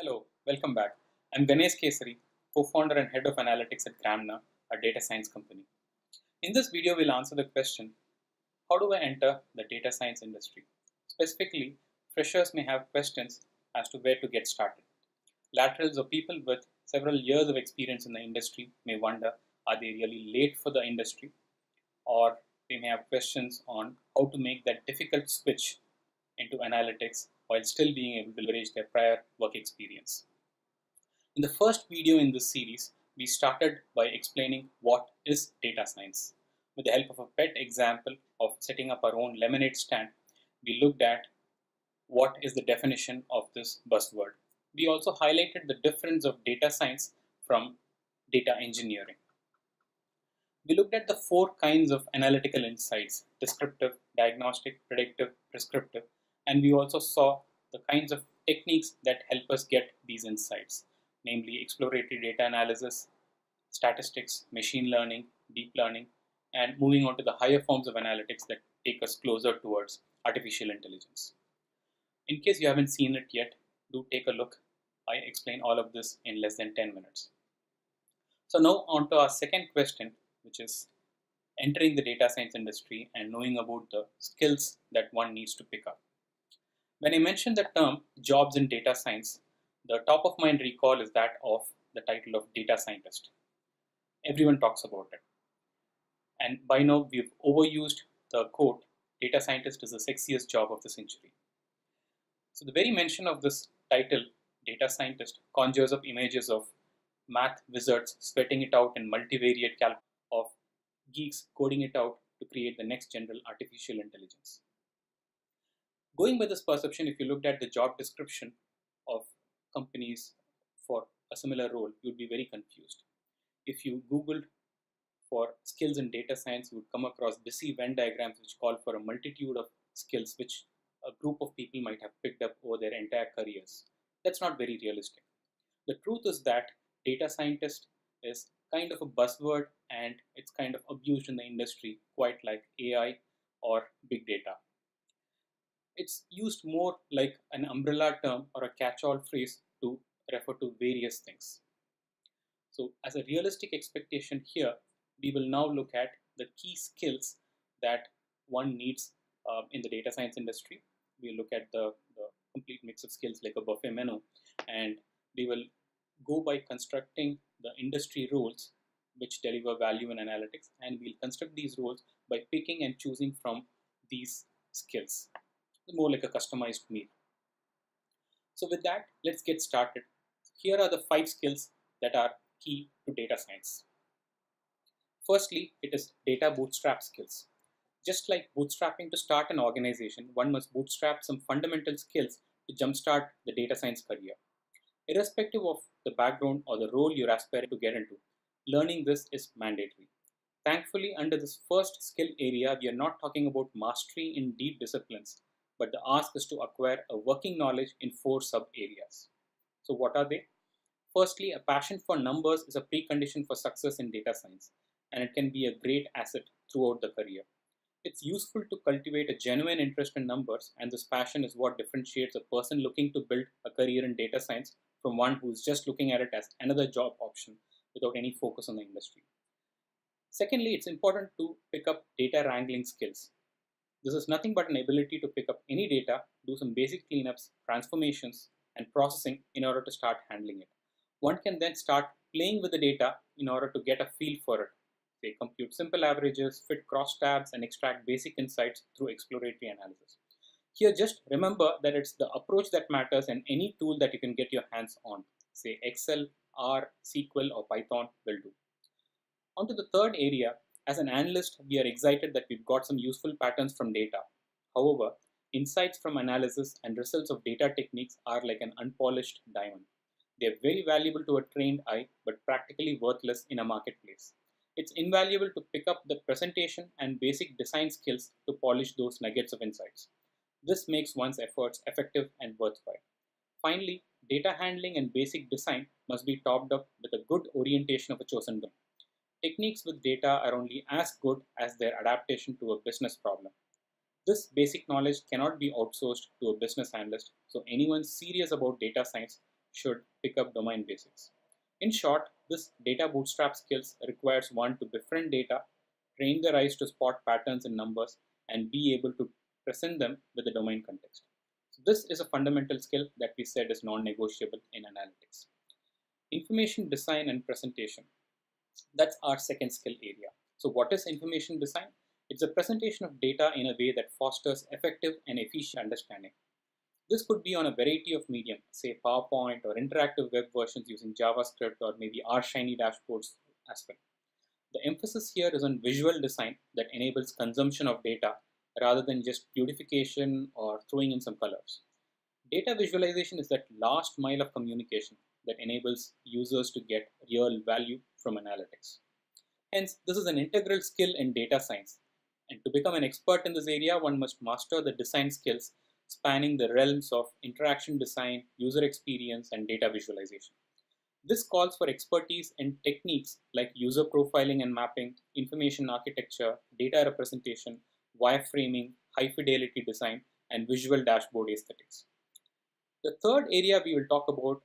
Hello, welcome back. I'm Ganesh Kesari, co-founder and head of analytics at Gramna, a data science company. In this video, we'll answer the question, how do I enter the data science industry? Specifically, freshers may have questions as to where to get started. Laterals or people with several years of experience in the industry may wonder, are they really late for the industry? Or they may have questions on how to make that difficult switch into analytics while still being able to leverage their prior work experience. In the first video in this series, we started by explaining what is data science. With the help of a pet example of setting up our own lemonade stand, we looked at what is the definition of this buzzword. We also highlighted the difference of data science from data engineering. We looked at the four kinds of analytical insights: descriptive, diagnostic, predictive, prescriptive, and we also saw the kinds of techniques that help us get these insights, namely exploratory data analysis, statistics, machine learning, deep learning, and moving on to the higher forms of analytics that take us closer towards artificial intelligence. In case you haven't seen it yet, do take a look. I explain all of this in less than 10 minutes. So now on to our second question, which is entering the data science industry and knowing about the skills that one needs to pick up. When I mention the term jobs in data science, the top of mind recall is that of the title of data scientist. Everyone talks about it. And by now we've overused the quote, data scientist is the sexiest job of the century. So the very mention of this title, data scientist, conjures up images of math wizards sweating it out in multivariate calculus, of geeks coding it out to create the next general artificial intelligence. Going by this perception, if you looked at the job description of companies for a similar role, you'd be very confused. If you Googled for skills in data science, you would come across busy Venn diagrams which call for a multitude of skills which a group of people might have picked up over their entire careers. That's not very realistic. The truth is that data scientist is kind of a buzzword and it's kind of abused in the industry, quite like AI or big data. It's used more like an umbrella term or a catch-all phrase to refer to various things. So as a realistic expectation here, we will now look at the key skills that one needs in the data science industry. We'll look at the complete mix of skills like a buffet menu, and we will go by constructing the industry roles which deliver value in analytics, and we'll construct these roles by picking and choosing from these skills, more like a customized meal. So with that, let's get started. Here are the 5 skills that are key to data science. Firstly, it is data bootstrap skills. Just like bootstrapping to start an organization, one must bootstrap some fundamental skills to jumpstart the data science career. Irrespective of the background or the role you're aspiring to get into, learning this is mandatory. Thankfully, under this first skill area, we are not talking about mastery in deep disciplines, but the ask is to acquire a working knowledge in 4 sub-areas. So what are they? Firstly, a passion for numbers is a precondition for success in data science, and it can be a great asset throughout the career. It's useful to cultivate a genuine interest in numbers, and this passion is what differentiates a person looking to build a career in data science from one who's just looking at it as another job option without any focus on the industry. Secondly, it's important to pick up data wrangling skills. This is nothing but an ability to pick up any data, do some basic cleanups, transformations, and processing in order to start handling it. One can then start playing with the data in order to get a feel for it. They compute simple averages, fit crosstabs, and extract basic insights through exploratory analysis. Here, just remember that it's the approach that matters, and any tool that you can get your hands on, say Excel, R, SQL, or Python will do. On to the third area, as an analyst, we are excited that we've got some useful patterns from data. However, insights from analysis and results of data techniques are like an unpolished diamond. They are very valuable to a trained eye, but practically worthless in a marketplace. It's invaluable to pick up the presentation and basic design skills to polish those nuggets of insights. This makes one's efforts effective and worthwhile. Finally, data handling and basic design must be topped up with a good orientation of a chosen domain. Techniques with data are only as good as their adaptation to a business problem. This basic knowledge cannot be outsourced to a business analyst, so anyone serious about data science should pick up domain basics. In short, this data bootstrap skills requires one to befriend data, train their eyes to spot patterns in numbers, and be able to present them with the domain context. So this is a fundamental skill that we said is non-negotiable in analytics. Information design and presentation. That's our second skill area. So what is information design? It's a presentation of data in a way that fosters effective and efficient understanding. This could be on a variety of medium, say PowerPoint or interactive web versions using JavaScript or maybe R Shiny dashboards as well. The emphasis here is on visual design that enables consumption of data rather than just beautification or throwing in some colors. Data visualization is that last mile of communication that enables users to get real value from analytics. Hence, this is an integral skill in data science. And to become an expert in this area, one must master the design skills spanning the realms of interaction design, user experience, and data visualization. This calls for expertise in techniques like user profiling and mapping, information architecture, data representation, wireframing, high fidelity design, and visual dashboard aesthetics. The third area we will talk about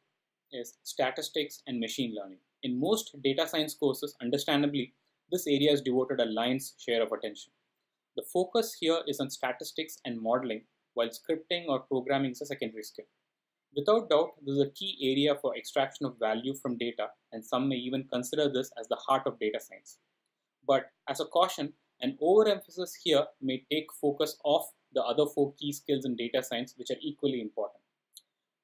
is statistics and machine learning. In most data science courses, understandably, this area is devoted a lion's share of attention. The focus here is on statistics and modeling, while scripting or programming is a secondary skill. Without doubt, this is a key area for extraction of value from data, and some may even consider this as the heart of data science. But as a caution, an overemphasis here may take focus off the other four key skills in data science, which are equally important.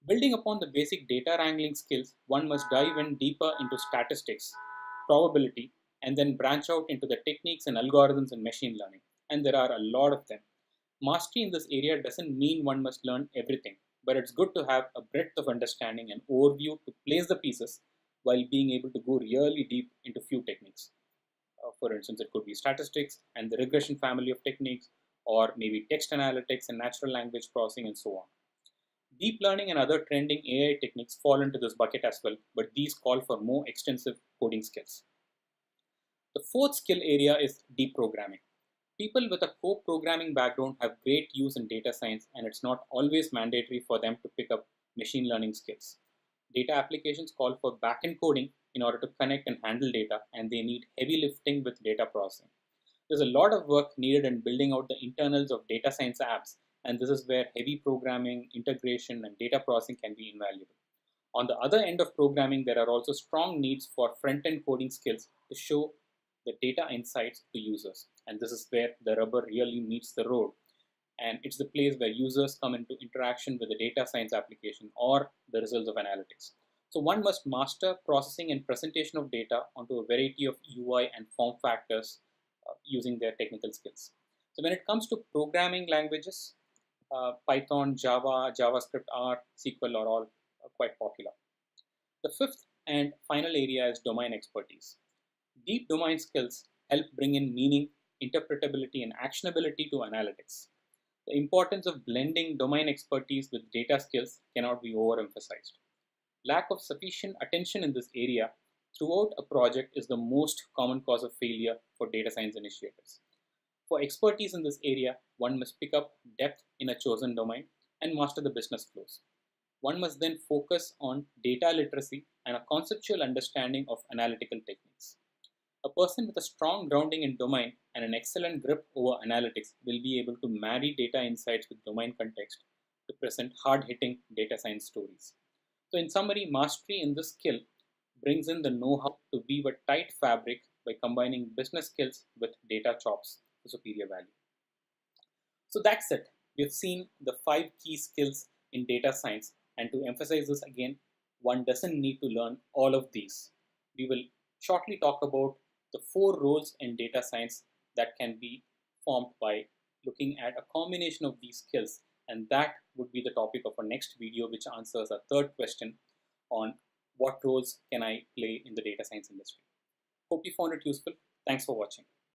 Building upon the basic data wrangling skills, one must dive in deeper into statistics, probability, and then branch out into the techniques and algorithms in machine learning. And there are a lot of them. Mastery in this area doesn't mean one must learn everything, but it's good to have a breadth of understanding and overview to place the pieces while being able to go really deep into few techniques. For instance, it could be statistics and the regression family of techniques, or maybe text analytics and natural language processing and so on. Deep learning and other trending AI techniques fall into this bucket as well, but these call for more extensive coding skills. The fourth skill area is deprogramming. People with a co-programming background have great use in data science, and it's not always mandatory for them to pick up machine learning skills. Data applications call for backend coding in order to connect and handle data, and they need heavy lifting with data processing. There's a lot of work needed in building out the internals of data science apps, and this is where heavy programming, integration, and data processing can be invaluable. On the other end of programming, there are also strong needs for front-end coding skills to show the data insights to users. And this is where the rubber really meets the road. And it's the place where users come into interaction with the data science application or the results of analytics. So one must master processing and presentation of data onto a variety of UI and form factors using their technical skills. So when it comes to programming languages, Python, Java, JavaScript, R, SQL are all quite popular. The fifth and final area is domain expertise. Deep domain skills help bring in meaning, interpretability, and actionability to analytics. The importance of blending domain expertise with data skills cannot be overemphasized. Lack of sufficient attention in this area throughout a project is the most common cause of failure for data science initiatives. For expertise in this area, one must pick up depth in a chosen domain and master the business flows. One must then focus on data literacy and a conceptual understanding of analytical techniques. A person with a strong grounding in domain and an excellent grip over analytics will be able to marry data insights with domain context to present hard-hitting data science stories. So in summary, mastery in this skill brings in the know-how to weave a tight fabric by combining business skills with data chops for superior value. So that's it. We've seen the 5 key skills in data science, and to emphasize this again, one doesn't need to learn all of these. We will shortly talk about the 4 roles in data science that can be formed by looking at a combination of these skills, and that would be the topic of our next video, which answers our third question on what roles can I play in the data science industry. Hope you found it useful. Thanks for watching.